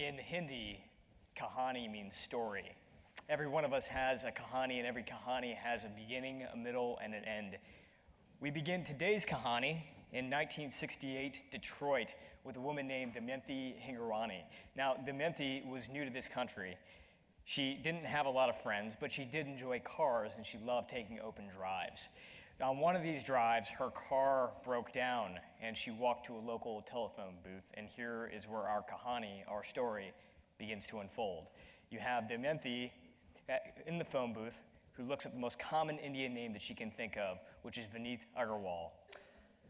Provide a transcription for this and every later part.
In Hindi, Kahani means story. Every one of us has a Kahani, and every Kahani has a beginning, a middle, and an end. We begin today's Kahani in 1968 Detroit with a woman named Damayanti Hingorani. Now, Damayanti was new to this country. She didn't have a lot of friends, but she did enjoy cars, and she loved taking open drives. On one of these drives, her car broke down, and she walked to a local telephone booth, and here is where our Kahani, our story, begins to unfold. You have Damayanti in the phone booth, who looks at the most common Indian name that she can think of, which is Vineet Agarwal.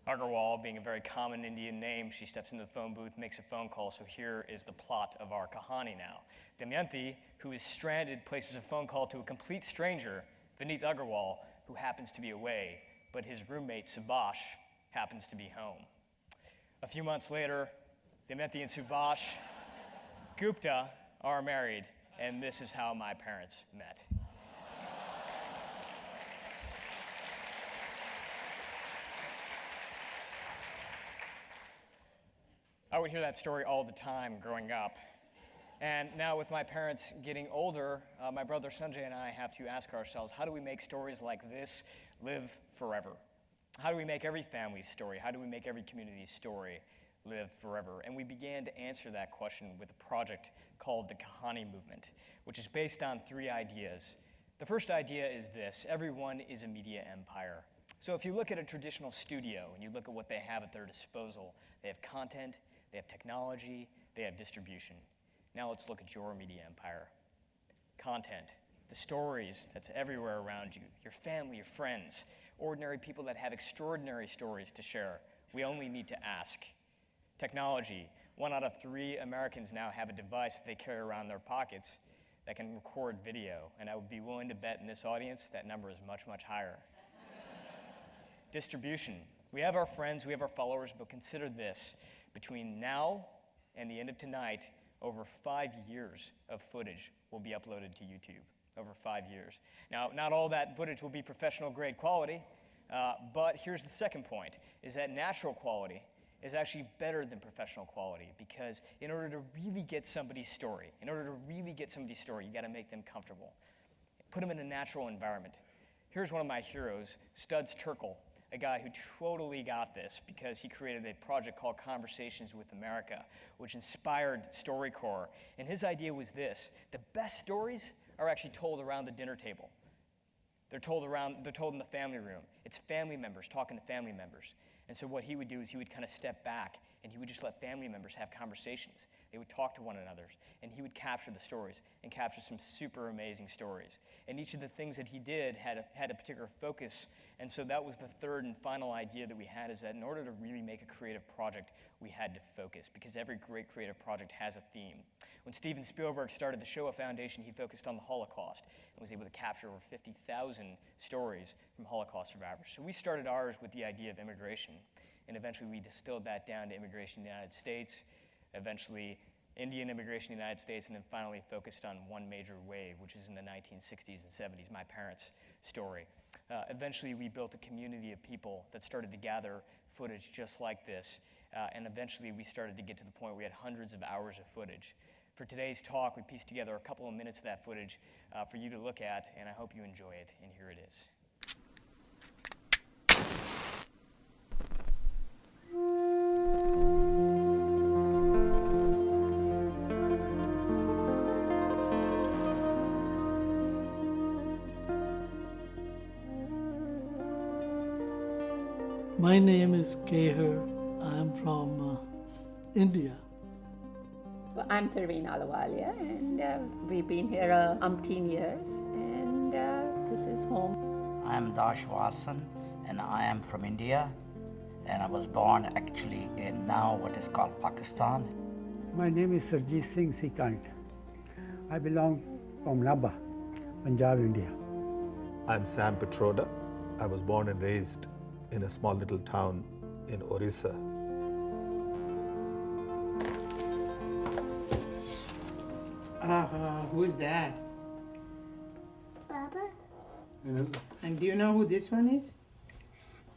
Agarwal being a very common Indian name, she steps into the phone booth, makes a phone call, so here is the plot of our Kahani now. Damayanti, who is stranded, places a phone call to a complete stranger, Vineet Agarwal, who happens to be away, but his roommate, Subhash, happens to be home. A few months later, Damayanti and Subhash Gupta are married, and this is how my parents met. I would hear that story all the time growing up. And now with my parents getting older, my brother Sanjay and I have to ask ourselves, how do we make stories like this live forever? How do we make every family's story? How do we make every community's story live forever? And we began to answer that question with a project called the Kahani Movement, which is based on 3 ideas. The first idea is this: everyone is a media empire. So if you look at a traditional studio and you look at what they have at their disposal, they have content, they have technology, they have distribution. Now let's look at your media empire. Content, the stories that's everywhere around you, your family, your friends, ordinary people that have extraordinary stories to share. We only need to ask. Technology, 1 out of 3 Americans now have a device that they carry around their pockets that can record video, and I would be willing to bet in this audience that number is much, much higher. Distribution, we have our friends, we have our followers, but consider this: between now and the end of tonight, over 5 years of footage will be uploaded to YouTube. Over 5 years. Now, not all that footage will be professional grade quality, but here's the second point, is that natural quality is actually better than professional quality, because in order to really get somebody's story, you gotta make them comfortable. Put them in a natural environment. Here's one of my heroes, Studs Terkel, a guy who totally got this because he created a project called Conversations with America, which inspired StoryCorps. And his idea was this: the best stories are actually told around the dinner table. They're told in the family room. It's family members talking to family members. And so what he would do is he would kind of step back and he would just let family members have conversations. They would talk to one another, and he would capture the stories and capture some super amazing stories. And each of the things that he did had a particular focus. And so that was the third and final idea that we had, is that in order to really make a creative project, we had to focus, because every great creative project has a theme. When Steven Spielberg started the Shoah Foundation, he focused on the Holocaust and was able to capture over 50,000 stories from Holocaust survivors. So we started ours with the idea of immigration, and eventually we distilled that down to immigration in the United States, eventually Indian immigration in the United States, and then finally focused on one major wave, which is in the 1960s and 70s, my parents' story. Eventually we built a community of people that started to gather footage just like this, and eventually we started to get to the point where we had hundreds of hours of footage. For today's talk, we pieced together a couple of minutes of that footage for you to look at, and I hope you enjoy it, and here it is. My name is Keher. I'm from India. Well, I'm Tarveen Alawalia, and we've been here umpteen years, and this is home. I'm Dash Vasan, and I am from India, and I was born actually in now what is called Pakistan. My name is Sarjeet Singh Sikand. I belong from Nabha, Punjab, India. I'm Sam Petroda. I was born and raised in a small little town in Orissa. Who's that? Baba? And do you know who this one is?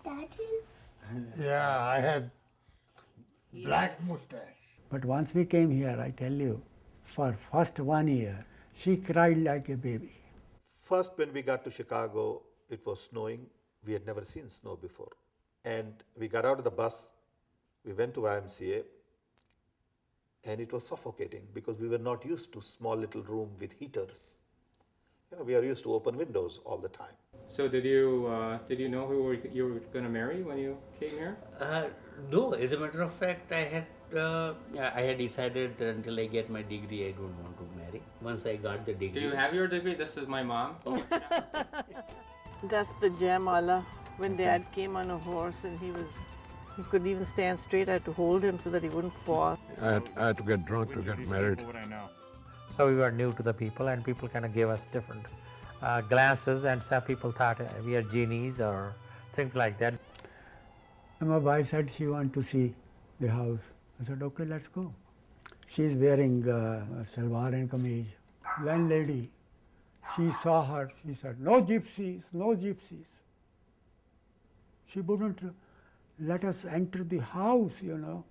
Daddy? Yeah, I had black mustache. But once we came here, I tell you, for first 1 year, she cried like a baby. First, when we got to Chicago, it was snowing. We had never seen snow before. And we got out of the bus, we went to YMCA, and it was suffocating because we were not used to small little room with heaters. You know, we are used to open windows all the time. So did you know who you were going to marry when you came here? No, as a matter of fact, I had decided that until I get my degree, I don't want to marry. Once I got the degree. Do you have your degree? This is my mom. That's the Jamala. When Dad came on a horse and he couldn't even stand straight, I had to hold him so that he wouldn't fall. I had to get drunk to get married. So we were new to the people, and people kind of gave us different glances, and some people thought we are genies or things like that. And my wife said she wanted to see the house. I said, okay, let's go. She's wearing a salwar and kameez. Landlady, she saw her, she said, no gypsies, no gypsies. She wouldn't let us enter the house, you know.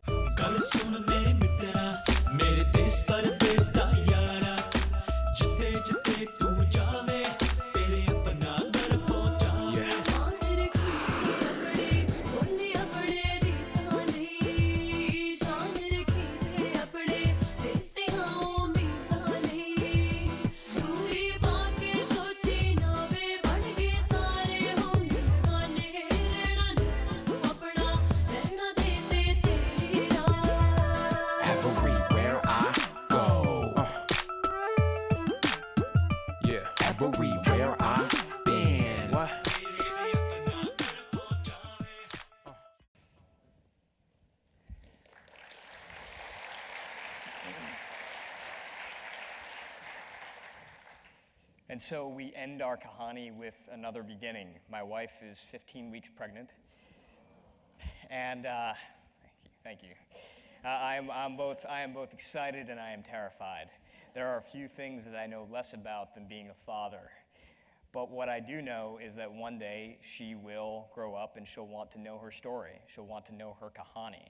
And so we end our Kahani with another beginning. My wife is 15 weeks pregnant. And thank you. I am both excited and I am terrified. There are a few things that I know less about than being a father. But what I do know is that one day she will grow up and she'll want to know her story. She'll want to know her Kahani,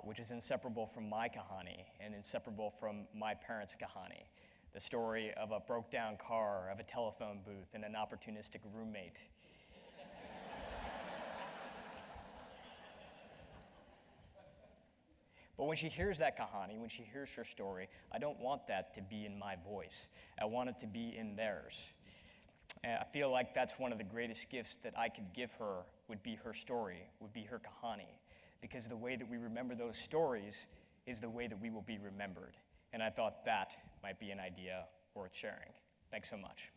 which is inseparable from my Kahani and inseparable from my parents' Kahani. The story of a broke down car, of a telephone booth, and an opportunistic roommate. But when she hears that Kahani, when she hears her story, I don't want that to be in my voice. I want it to be in theirs. And I feel like that's one of the greatest gifts that I could give her would be her story, would be her Kahani. Because the way that we remember those stories is the way that we will be remembered. And I thought that might be an idea worth sharing. Thanks so much.